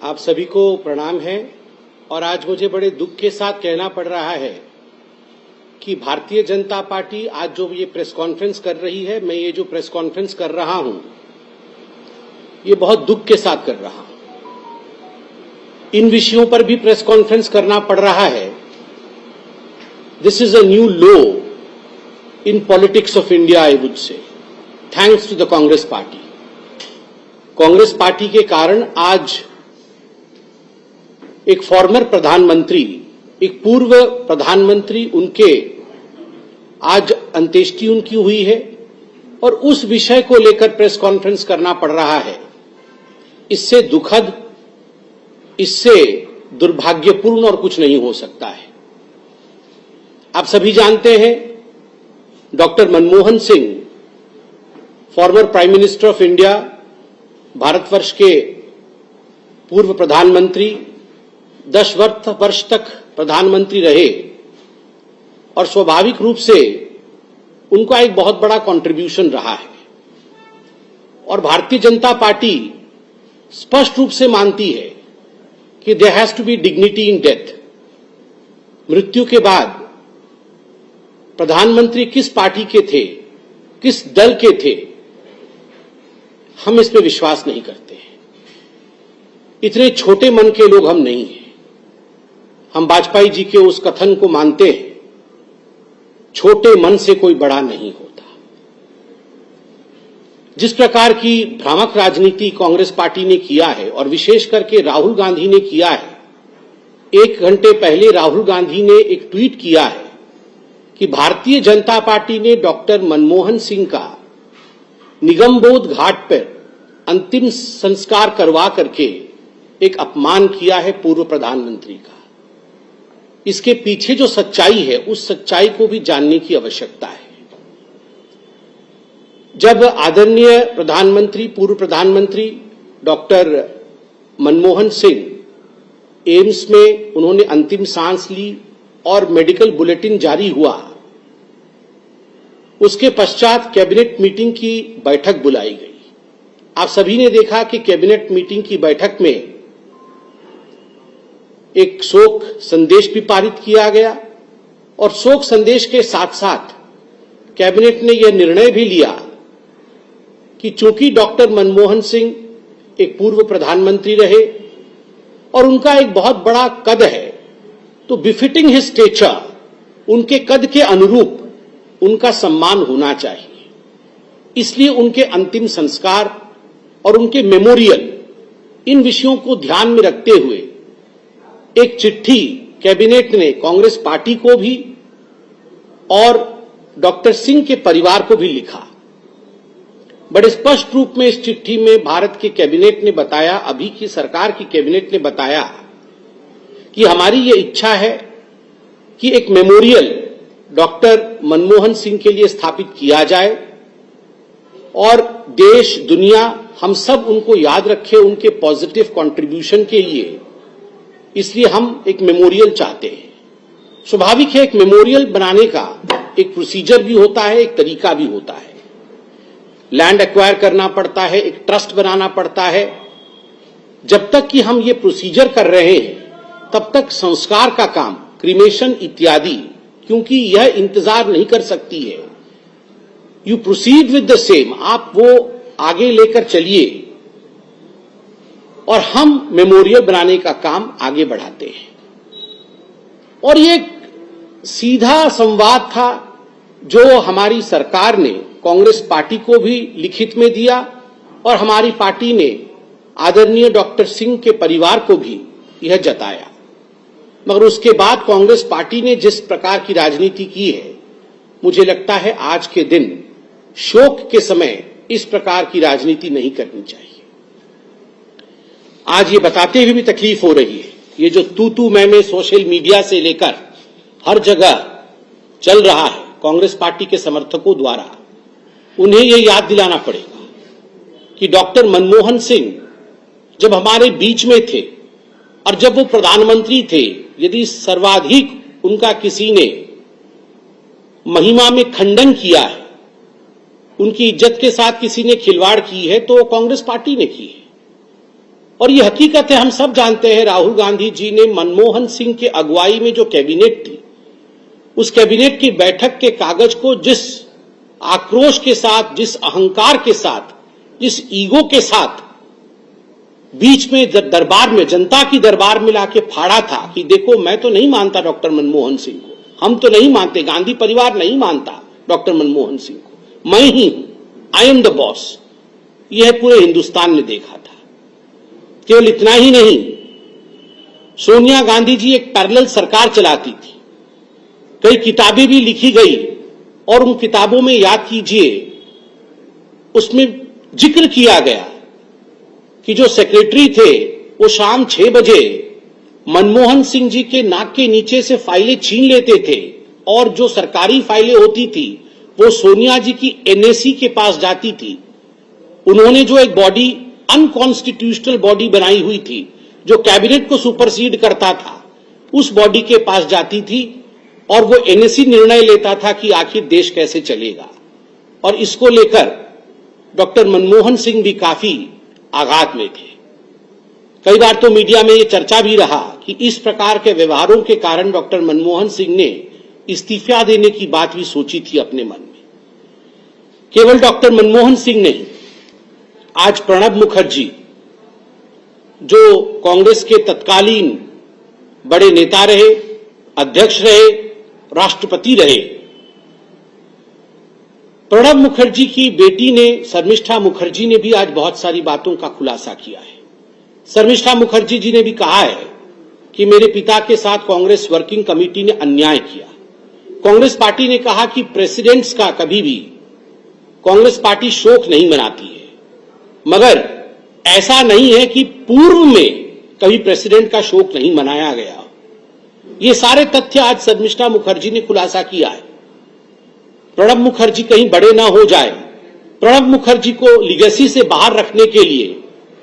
आप सभी को प्रणाम है और आज मुझे बड़े दुख के साथ कहना पड़ रहा है कि भारतीय जनता पार्टी आज जो ये प्रेस कॉन्फ्रेंस कर रही है, मैं ये जो प्रेस कॉन्फ्रेंस कर रहा हूं, ये बहुत दुख के साथ कर रहा हूं। इन विषयों पर भी प्रेस कॉन्फ्रेंस करना पड़ रहा है। This is a new low in politics of India, I would say, thanks to the Congress party. Congress party के कारण आज एक फॉर्मर प्रधानमंत्री, एक पूर्व प्रधानमंत्री, उनके आज अंत्येष्टि उनकी हुई है और उस विषय को लेकर प्रेस कॉन्फ्रेंस करना पड़ रहा है। इससे दुखद, इससे दुर्भाग्यपूर्ण और कुछ नहीं हो सकता है। आप सभी जानते हैं, doctor Manmohan Singh, farmer prime minister of India, Bharatvarsh के पूर्व प्रधानमंत्री, 10 वर्ष तक प्रधानमंत्री रहे और स्वाभाविक रूप से उनका एक बहुत बड़ा कंट्रीब्यूशन रहा है। और भारतीय जनता पार्टी स्पष्ट रूप से मानती है कि there has to be dignity in death. मृत्यु के बाद प्रधानमंत्री किस पार्टी के थे, किस दल के थे, हम इस पे विश्वास नहीं करते हैं। इतने छोटे मन के लोग हम नहीं हैं। हम वाजपेयी जी के उस कथन को मानते हैं, छोटे मन से कोई बड़ा नहीं होता। जिस प्रकार की भ्रामक राजनीति कांग्रेस पार्टी ने किया है और विशेष करके राहुल गांधी ने किया है, 1 घंटे पहले राहुल गांधी ने एक ट्वीट किया है कि भारतीय जनता पार्टी ने डॉक्टर मनमोहन सिंह का निगमबोध घाट पर अंतिम संस्कार करवा करके एक अपमान किया है पूर्व प्रधानमंत्री का। इसके पीछे जो सच्चाई है, उस सच्चाई को भी जानने की आवश्यकता है। जब आदरणीय प्रधानमंत्री, पूर्व प्रधानमंत्री डॉक्टर मनमोहन सिंह एम्स में उन्होंने अंतिम सांस ली और मेडिकल बुलेटिन जारी हुआ, उसके पश्चात कैबिनेट मीटिंग की बैठक बुलाई गई। आप सभी ने देखा कि कैबिनेट मीटिंग की बैठक में एक शोक संदेश भी पारित किया गया और शोक संदेश के साथ साथ कैबिनेट ने यह निर्णय भी लिया कि चूंकि डॉक्टर मनमोहन सिंह एक पूर्व प्रधानमंत्री रहे और उनका एक बहुत बड़ा कद है, तो बिफिटिंग हिज स्टेचर, उनके कद के अनुरूप उनका सम्मान होना चाहिए। इसलिए उनके अंतिम संस्कार और उनके मेमोरियल, इन विषयों को ध्यान में रखते हुए एक चिट्ठी कैबिनेट ने कांग्रेस पार्टी को भी और डॉक्टर सिंह के परिवार को भी लिखा। बड़े स्पष्ट रूप में इस चिट्ठी में भारत के कैबिनेट ने बताया, अभी की सरकार की कैबिनेट ने बताया कि हमारी ये इच्छा है कि एक मेमोरियल डॉक्टर मनमोहन सिंह के लिए स्थापित किया जाए और देश, दुनिया, हम सब उनको याद रखें उनके पॉजिटिव कंट्रीब्यूशन के लिए। इसलिए हम एक मेमोरियल चाहते हैं। स्वाभाविक है, एक मेमोरियल बनाने का एक प्रोसीजर भी होता है, एक तरीका भी होता है। लैंड एक्वायर करना पड़ता है, एक ट्रस्ट बनाना पड़ता है। जब तक कि हम ये प्रोसीजर कर रहे हैं, तब तक संस्कार का काम, क्रीमेशन इत्यादि, क्योंकि यह इंतजार नहीं कर सकती है। You proceed with the same, आप वो आगे लेकर चलिए और हम मेमोरियल बनाने का काम आगे बढ़ाते हैं। और ये एक सीधा संवाद था जो हमारी सरकार ने कांग्रेस पार्टी को भी लिखित में दिया और हमारी पार्टी ने आदरणीय डॉक्टर सिंह के परिवार को भी यह जताया। मगर उसके बाद कांग्रेस पार्टी ने जिस प्रकार की राजनीति की है, मुझे लगता है आज के दिन शोक के समय इस प्रकार की राजनीति नहीं करनी चाहिए। आज ये बताते हुए भी तकलीफ हो रही है, ये जो तू मैं सोशल मीडिया से लेकर हर जगह चल रहा है कांग्रेस पार्टी के समर्थकों द्वारा, उन्हें ये याद दिलाना पड़ेगा कि डॉक्टर मनमोहन सिंह जब हमारे बीच में थे और जब वो प्रधानमंत्री थे, यदि सर्वाधिक उनका किसी ने महिमा में खंडन किया है, उनकी इज्जत के साथ किसी ने खिलवाड़ की है, तो कांग्रेस पार्टी ने की है। और ये हकीकत है, हम सब जानते हैं, राहुल गांधी जी ने मनमोहन सिंह के अगुवाई में जो कैबिनेट थी, उस कैबिनेट की बैठक के कागज को जिस आक्रोश के साथ, जिस अहंकार के साथ, जिस ईगो के साथ बीच में दरबार में, जनता की दरबार में लाके फाड़ा था कि देखो मैं तो नहीं मानता डॉक्टर मनमोहन सिंह को, हम तो नहीं मानते, गांधी परिवार नहीं मानता डॉक्टर मनमोहन सिंह को, मैं ही हूं, आई एम द बॉस, यह पूरे हिंदुस्तान ने देखा था। केवल इतना ही नहीं, सोनिया गांधी जी एक पैरेलल सरकार चलाती थी, कई किताबें भी लिखी गई और उन किताबों में याद कीजिए, उसमें जिक्र किया गया कि जो सेक्रेटरी थे वो शाम 6 बजे मनमोहन सिंह जी के नाक के नीचे से फाइलें छीन लेते थे और जो सरकारी फाइलें होती थी वो सोनिया जी की एनएसी के पास जाती थी। उन्होंने जो एक बॉडी, अनकॉन्स्टिट्यूशनल बॉडी बनाई हुई थी जो कैबिनेट को सुपरसीड करता था, उस बॉडी के पास जाती थी और वो एनएसी निर्णय लेता था कि आखिर देश कैसे चलेगा। और इसको लेकर डॉक्टर मनमोहन सिंह भी काफी आघात में थे। कई बार तो मीडिया में ये चर्चा भी रहा कि इस प्रकार के व्यवहारों के कारण डॉक्टर मनमोहन सिंह ने इस्तीफा देने की बात भी सोची थी अपने मन में। केवल डॉक्टर मनमोहन सिंह नहीं, आज प्रणब मुखर्जी जो कांग्रेस के तत्कालीन बड़े नेता रहे, अध्यक्ष रहे, राष्ट्रपति रहे, प्रणब मुखर्जी की बेटी ने, शर्मिष्ठा मुखर्जी ने भी आज बहुत सारी बातों का खुलासा किया है। शर्मिष्ठा मुखर्जी जी ने भी कहा है कि मेरे पिता के साथ कांग्रेस वर्किंग कमेटी ने अन्याय किया। कांग्रेस पार्टी ने कहा कि प्रेसिडेंट्स का कभी भी कांग्रेस पार्टी शोक नहीं मनाती है, मगर ऐसा नहीं है कि पूर्व में कभी प्रेसिडेंट का शोक नहीं मनाया गया। ये सारे तथ्य आज शर्मिष्ठा मुखर्जी ने खुलासा किया है। प्रणब मुखर्जी कहीं बड़े ना हो जाए, प्रणब मुखर्जी को लीगेसी से बाहर रखने के लिए,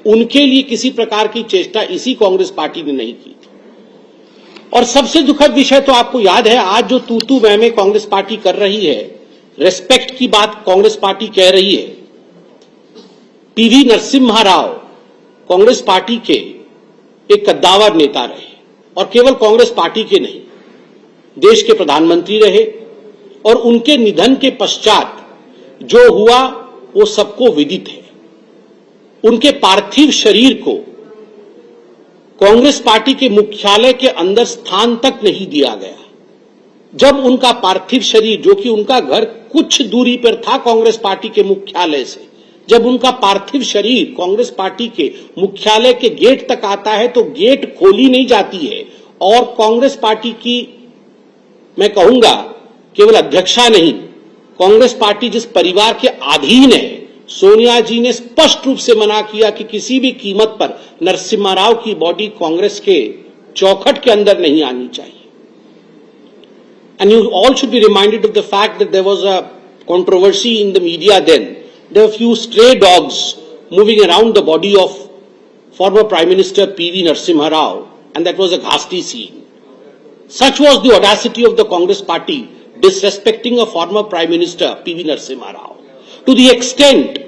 उनके लिए किसी प्रकार की चेष्टा इसी कांग्रेस पार्टी ने नहीं की थी। और सबसे दुखद विषय तो आपको याद है, आज जो तू मैं कांग्रेस पार्टी कर रही है, रेस्पेक्ट की बात कांग्रेस पार्टी कह रही है। पीवी नरसिम्हा राव कांग्रेस पार्टी के एक कद्दावर नेता रहे और केवल कांग्रेस पार्टी के नहीं, देश के प्रधानमंत्री रहे और उनके निधन के पश्चात जो हुआ वो सबको विदित है। उनके पार्थिव शरीर को कांग्रेस पार्टी के मुख्यालय के अंदर स्थान तक नहीं दिया गया। जब उनका पार्थिव शरीर, जो कि उनका घर कुछ दूरी पर था कांग्रेस पार्टी के मुख्यालय से, जब उनका पार्थिव शरीर कांग्रेस पार्टी के मुख्यालय के गेट तक आता है तो गेट खोली नहीं जाती है और कांग्रेस पार्टी की, मैं कहूंगा, केवल अध्यक्षा नहीं, कांग्रेस पार्टी जिस परिवार के अधीन है, सोनिया जी ने स्पष्ट रूप से मना किया कि किसी भी कीमत पर नरसिम्हा राव की बॉडी कांग्रेस के चौखट के अंदर नहीं आनी चाहिए। And you all should be reminded of the fact that there was a controversy in the media then. There were few stray dogs moving around the body of former Prime Minister P.V. Narasimha Rao, and that was a ghastly scene. Such was the audacity of the Congress party disrespecting a former Prime Minister P.V. Narasimha Rao, to the extent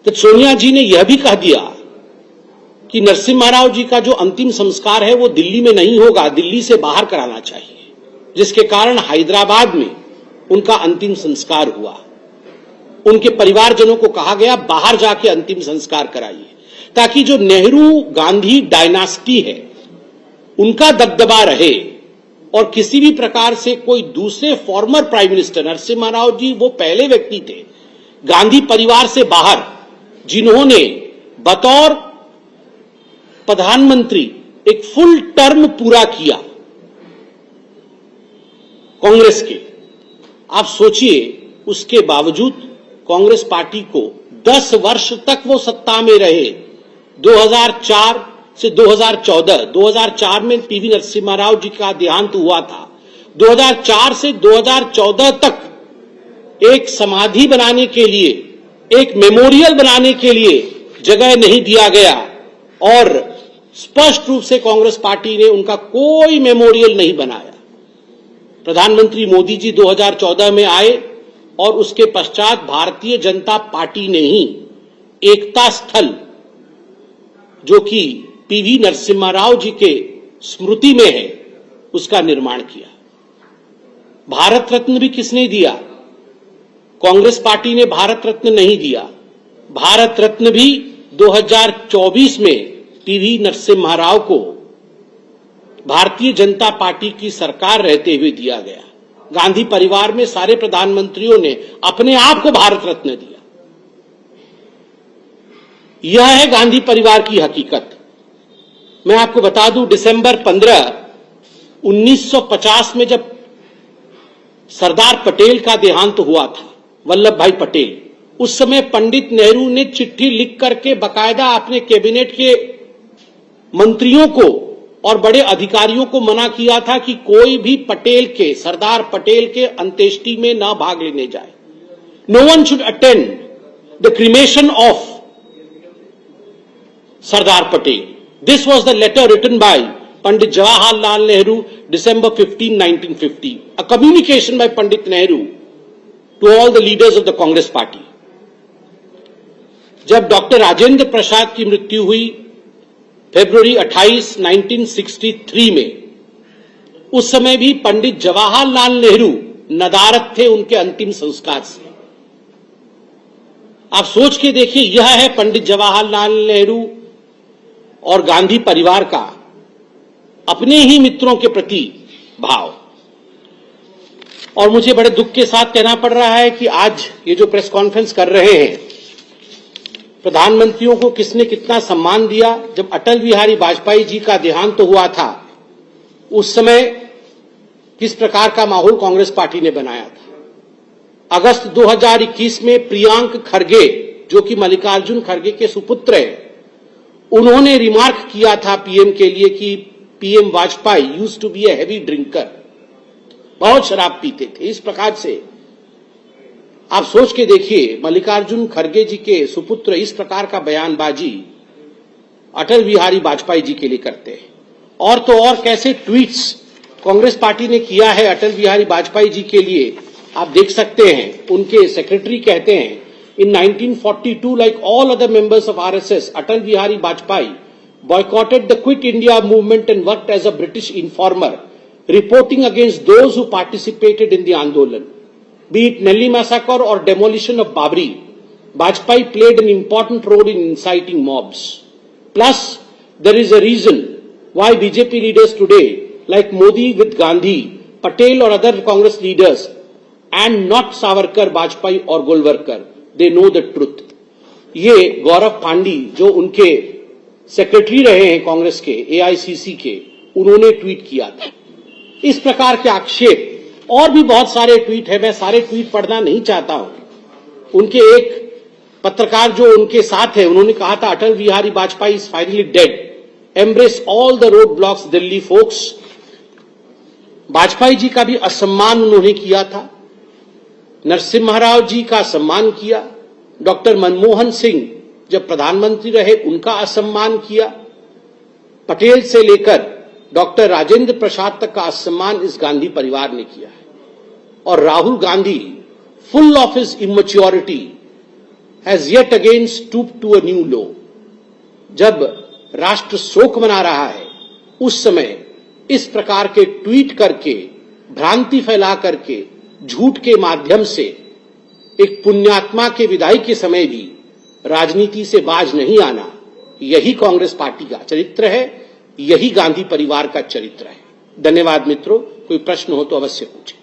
that Sonia जी ने यह भी कह दिया कि नरसिम्हा राव जी का जो अंतिम संस्कार है वो दिल्ली में नहीं होगा, दिल्ली से बाहर कराना चाहिए, जिसके कारण हैदराबाद में उनका अंतिम संस्कार हुआ। उनके परिवारजनों को कहा गया बाहर जाके अंतिम संस्कार कराइए, ताकि जो नेहरू गांधी डायनास्टी है उनका दबदबा रहे और किसी भी प्रकार से कोई दूसरे former prime minister, Narasimha Rao ji वो पहले व्यक्ति थे गांधी परिवार से बाहर जिन्होंने बतौर प्रधानमंत्री एक फुल टर्म पूरा किया कांग्रेस के। आप सोचिए, उसके बावजूद कांग्रेस पार्टी को 10 वर्ष तक वो सत्ता में रहे। 2004 से 2014, 2004 में पीवी नरसिम्हा राव जी का देहांत हुआ था। 2004 से 2014 तक एक समाधि बनाने के लिए, एक मेमोरियल बनाने के लिए जगह नहीं दिया गया और स्पष्ट रूप से कांग्रेस पार्टी ने उनका कोई मेमोरियल नहीं बनाया। प्रधानमंत्री मोदी जी 2014 में आए और उसके पश्चात भारतीय जनता पार्टी ने ही एकता स्थल जो कि पीवी नरसिम्हा राव जी के स्मृति में है, उसका निर्माण किया। भारत रत्न भी किसने दिया? कांग्रेस पार्टी ने भारत रत्न नहीं दिया। भारत रत्न भी 2024 में पीवी नरसिम्हा राव को भारतीय जनता पार्टी की सरकार रहते हुए दिया गया। गांधी परिवार में सारे प्रधानमंत्रियों ने अपने आप को भारत रत्न दिया। यह है गांधी परिवार की हकीकत। मैं आपको बता दूं, दिसंबर 15, 1950 में जब सरदार पटेल का देहांत हुआ था, वल्लभ भाई पटेल, उस समय पंडित नेहरू ने चिट्ठी लिख करके बकायदा अपने कैबिनेट के मंत्रियों को और बड़े अधिकारियों को मना किया था कि कोई भी पटेल के, सरदार पटेल के अंत्येष्टि में ना भाग लेने जाए। No one should attend the cremation of Sardar Patel. This was the letter written by Pandit Jawaharlal Nehru, December 15, 1950. A communication by Pandit Nehru to all the leaders of the Congress Party. जब doctor Rajendra Prasad की मृत्यु हुई फरवरी 28, 1963 में, उस समय भी पंडित जवाहरलाल नेहरू नदारद थे उनके अंतिम संस्कार से। आप सोच के देखिए, यह है पंडित जवाहरलाल नेहरू और गांधी परिवार का अपने ही मित्रों के प्रति भाव। और मुझे बड़े दुख के साथ कहना पड़ रहा है कि आज ये जो प्रेस कॉन्फ्रेंस कर रहे हैं, प्रधानमंत्रियों को किसने कितना सम्मान दिया। जब अटल बिहारी वाजपेयी जी का देहांत तो हुआ था, उस समय किस प्रकार का माहौल कांग्रेस पार्टी ने बनाया था। अगस्त 2021 में प्रियांक खरगे, जो कि मल्लिकार्जुन खरगे के सुपुत्र हैं, उन्होंने रिमार्क किया था पीएम के लिए कि PM Vajpayee used to be a heavy drinker, बहुत शराब पीते थे। इस प्रकार से आप सोच के देखिए, मल्लिकार्जुन खरगे जी के सुपुत्र इस प्रकार का बयानबाजी अटल बिहारी वाजपेयी जी के लिए करते हैं। और तो और कैसे ट्वीट्स कांग्रेस पार्टी ने किया है अटल बिहारी वाजपेयी जी के लिए, आप देख सकते हैं। उनके सेक्रेटरी कहते हैं, in 1942, like all other members of RSS, Atal Bihari Vajpayee boycotted the Quit India movement and worked as a British informer, reporting against those who participated in the Andolan. Be it Nellie massacre or demolition of Babri, Vajpayee played an important role in inciting mobs. Plus, there is a reason why BJP leaders today, like Modi with Gandhi, Patel or other Congress leaders, and not Savarkar, Vajpayee or Golwalkar, they know the truth. ये गौरव पांडी, जो उनके secretary रहे हैं कांग्रेस के, AICC के, उन्होंने tweet किया था। इस प्रकार के आक्षेप और भी बहुत सारे ट्वीट है, मैं सारे ट्वीट पढ़ना नहीं चाहता हूं। उनके एक पत्रकार जो उनके साथ है, उन्होंने कहा था, Atal Bihari Vajpayee is finally dead, embrace all the road blocks Delhi folks. Vajpayee ji का भी असम्मान उन्होंने किया था, नरसिम्हा राव जी का सम्मान किया, डॉक्टर मनमोहन सिंह जब प्रधानमंत्री रहे उनका असम्मान किया, पटेल से लेकर डॉक्टर राजेंद्र प्रसाद तक का असम्मान इस गांधी परिवार ने किया है। और Rahul Gandhi, full of his immaturity, has yet again stooped to a new low. जब राष्ट्र शोक मना रहा है, उस समय इस प्रकार के ट्वीट करके, भ्रांति फैला करके, झूठ के माध्यम से एक पुण्यात्मा के विदाई के समय भी राजनीति से बाज नहीं आना, यही कांग्रेस पार्टी का चरित्र है, यही गांधी परिवार का चरित्र है। धन्यवाद मित्रों, कोई प्रश्न हो तो अवश्य पूछें।